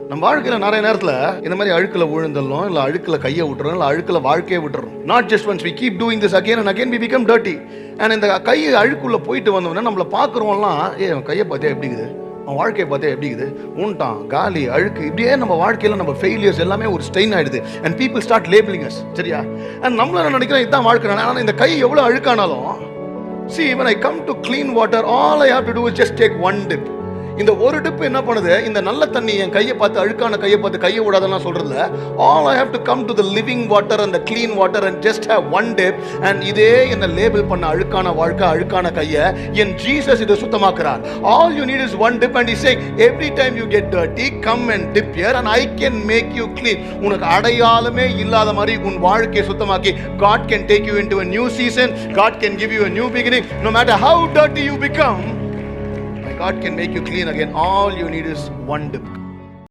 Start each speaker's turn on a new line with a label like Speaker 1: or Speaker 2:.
Speaker 1: நம்ம வாழ்க்கையில நிறைய நேரத்துல இந்த மாதிரி அழுக்குல விழுந்தலும் இல்ல அழுக்குல கையை விட்டுறோம் இல்ல அழுக்குல வாழ்க்கையை விட்டுறோம். Not just once we keep doing this again and again we become dirty. and இந்த கை அழுக்குள்ள போயிட்டு வந்தோம்னா நம்மள பாக்குறவங்கலாம் அவன் கையை பார்த்தா எப்படி இருக்குது, அவன் வாழ்க்கையை பார்த்தா எப்படி இருக்குது, உண்டான் காலி அழுக்கு, இப்படியே நம்ம வாழ்க்கையில நம்ம ஃபெயிலியர்ஸ் எல்லாமே ஒரு ஸ்டெயின் ஆயிடுது. and people start labeling us. சரியா? and நம்மள நினைக்கிறோம் இதான் வாழ்க்கை. ஆனா இந்த கை எவ்வளவு அழுக்கானாலும், see when I come to clean water all I have to do is just take one dip. இந்த ஒரு டிப் என்ன பண்ணுது, இந்த நல்ல தண்ணி என் கையை பார்த்து அழுக்கான கையை பார்த்து கையை விடாதெல்லாம் சொல்றதுல, all I have to come to the living water and the clean water and just have one dip. and இதே என்ன லேபிள் பண்ண அழுக்கான வாழ்க்கை அழுக்கான கையை என் ஜீசஸ் இதை சுத்தமாக்குறார். all you need is one dip and he saying every time you get dirty come and dip here and I can make you clean. உனக்கு அடையாளமே இல்லாத மாதிரி உன் வாழ்க்கையை சுத்தமாக்கி God can take you into a new season. God can give you a new beginning. no matter how dirty you become, God can make you clean again. all you need is one dip.